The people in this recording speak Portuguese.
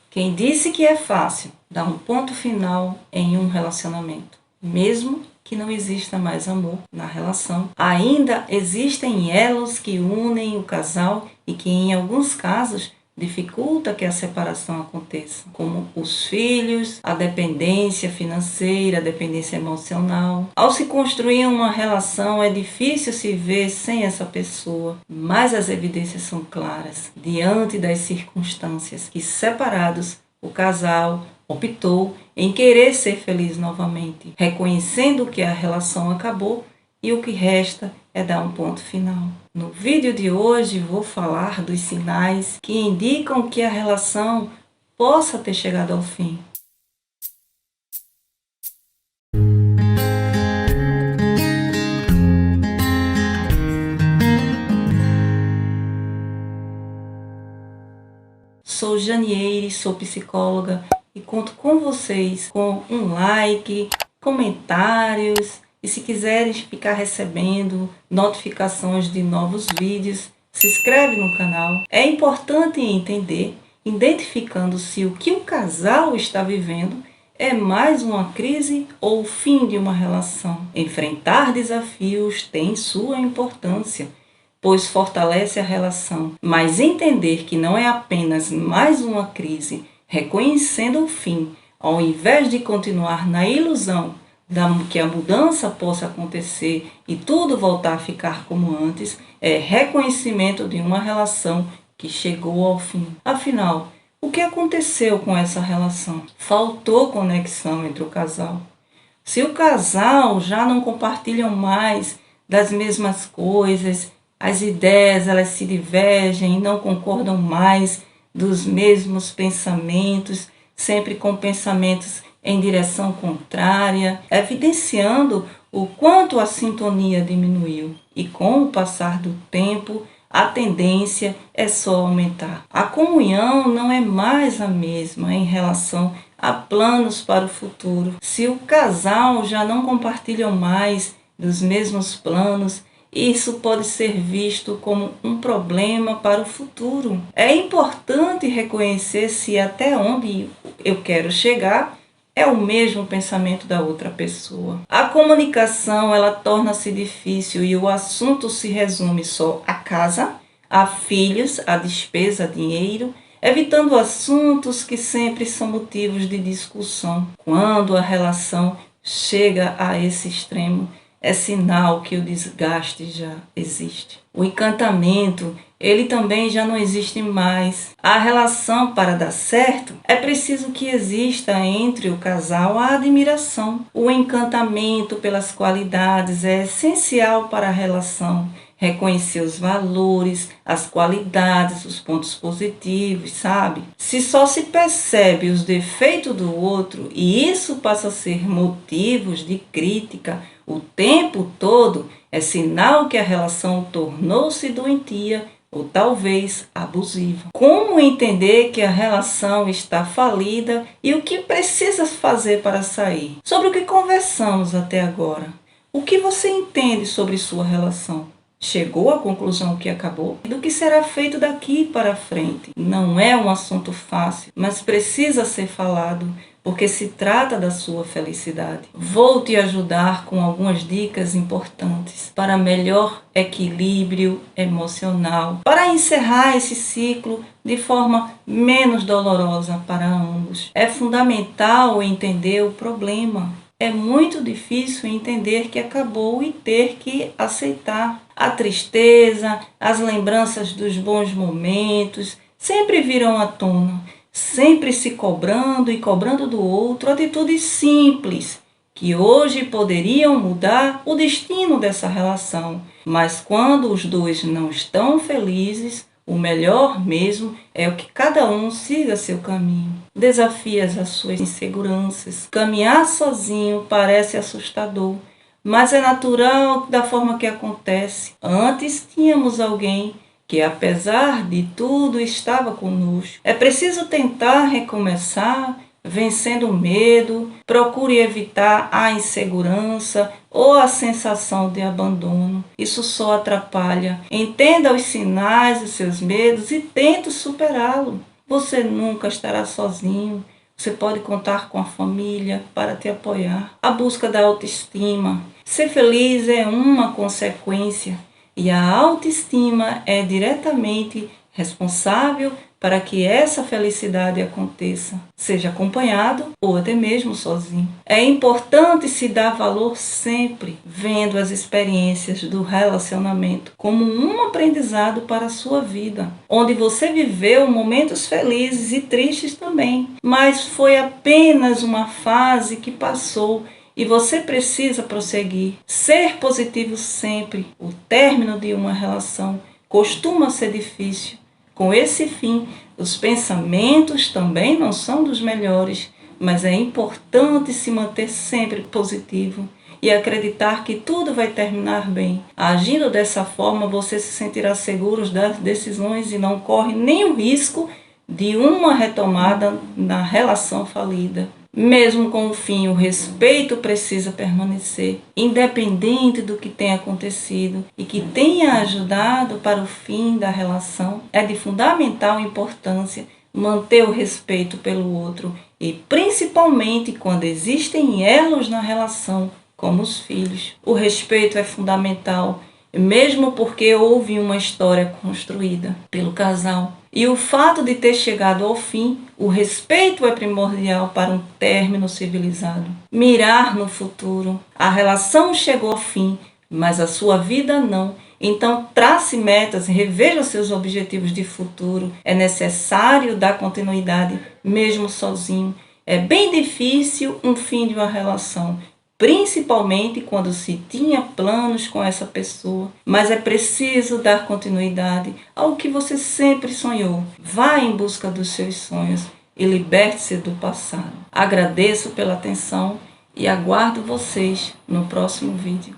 Quem disse que é fácil dar um ponto final em um relacionamento, mesmo que não exista mais amor na relação, ainda existem elos que unem o casal e que em alguns casos dificulta que a separação aconteça, como os filhos, a dependência financeira, a dependência emocional. Ao se construir uma relação é difícil se ver sem essa pessoa, mas as evidências são claras. Diante das circunstâncias que separados, o casal optou em querer ser feliz novamente, reconhecendo que a relação acabou e o que resta é dar um ponto final. No vídeo de hoje vou falar dos sinais que indicam que a relação possa ter chegado ao fim. Sou Janieire, sou psicóloga e conto com vocês com um like, comentários e se quiserem ficar recebendo notificações de novos vídeos, se inscreve no canal. É importante entender, identificando se o que o casal está vivendo é mais uma crise ou o fim de uma relação. Enfrentar desafios tem sua importância, pois fortalece a relação, mas entender que não é apenas mais uma crise, reconhecendo o fim, ao invés de continuar na ilusão que a mudança possa acontecer e tudo voltar a ficar como antes, é reconhecimento de uma relação que chegou ao fim. Afinal, o que aconteceu com essa relação? Faltou conexão entre o casal. Se o casal já não compartilham mais das mesmas coisas, as ideias elas se divergem, não concordam mais dos mesmos pensamentos, sempre com pensamentos em direção contrária, evidenciando o quanto a sintonia diminuiu. E com o passar do tempo, a tendência é só aumentar. A comunhão não é mais a mesma em relação a planos para o futuro. Se o casal já não compartilham mais dos mesmos planos, isso pode ser visto como um problema para o futuro. É importante reconhecer se até onde eu quero chegar é o mesmo pensamento da outra pessoa. A comunicação ela torna-se difícil e o assunto se resume só a casa, a filhos, a despesa, a dinheiro, evitando assuntos que sempre são motivos de discussão. Quando a relação chega a esse extremo, é sinal que o desgaste já existe. O encantamento, ele também já não existe mais. A relação, para dar certo, é preciso que exista entre o casal a admiração. O encantamento pelas qualidades é essencial para a relação. Reconhecer os valores, as qualidades, os pontos positivos, sabe? Se só se percebe os defeitos do outro e isso passa a ser motivos de crítica o tempo todo, é sinal que a relação tornou-se doentia ou talvez abusiva. Como entender que a relação está falida e o que precisa fazer para sair? Sobre o que conversamos até agora. O que você entende sobre sua relação? Chegou à conclusão que acabou? Do que será feito daqui para frente? Não é um assunto fácil, mas precisa ser falado, porque se trata da sua felicidade. Vou te ajudar com algumas dicas importantes para melhor equilíbrio emocional, para encerrar esse ciclo de forma menos dolorosa para ambos. É fundamental entender o problema. É muito difícil entender que acabou e ter que aceitar. A tristeza, as lembranças dos bons momentos sempre virão à tona, sempre se cobrando e cobrando do outro atitudes simples que hoje poderiam mudar o destino dessa relação. Mas quando os dois não estão felizes, o melhor mesmo é o que cada um siga seu caminho. Desafias as suas inseguranças. Caminhar sozinho parece assustador, mas é natural da forma que acontece. Antes tínhamos alguém que, apesar de tudo, estava conosco. É preciso tentar recomeçar, vencendo o medo. Procure evitar a insegurança ou a sensação de abandono. Isso só atrapalha. Entenda os sinais dos seus medos e tente superá-lo. Você nunca estará sozinho. Você pode contar com a família para te apoiar. A busca da autoestima. Ser feliz é uma consequência e a autoestima é diretamente responsável para que essa felicidade aconteça, seja acompanhado ou até mesmo sozinho. É importante se dar valor sempre, vendo as experiências do relacionamento como um aprendizado para a sua vida, onde você viveu momentos felizes e tristes também, mas foi apenas uma fase que passou e você precisa prosseguir. Ser positivo sempre. O término de uma relação costuma ser difícil. Com esse fim, os pensamentos também não são dos melhores, mas é importante se manter sempre positivo e acreditar que tudo vai terminar bem. Agindo dessa forma, você se sentirá seguro das decisões e não corre nenhum risco de uma retomada na relação falida. Mesmo com o fim, o respeito precisa permanecer, independente do que tenha acontecido e que tenha ajudado para o fim da relação. É de fundamental importância manter o respeito pelo outro e principalmente quando existem elos na relação, como os filhos. O respeito é fundamental, mesmo porque houve uma história construída pelo casal. E o fato de ter chegado ao fim, o respeito é primordial para um término civilizado. Mirar no futuro. A relação chegou ao fim, mas a sua vida não. Então trace metas, reveja seus objetivos de futuro. É necessário dar continuidade, mesmo sozinho. É bem difícil um fim de uma relação, principalmente quando se tinha planos com essa pessoa, mas é preciso dar continuidade ao que você sempre sonhou. Vá em busca dos seus sonhos e liberte-se do passado. Agradeço pela atenção e aguardo vocês no próximo vídeo.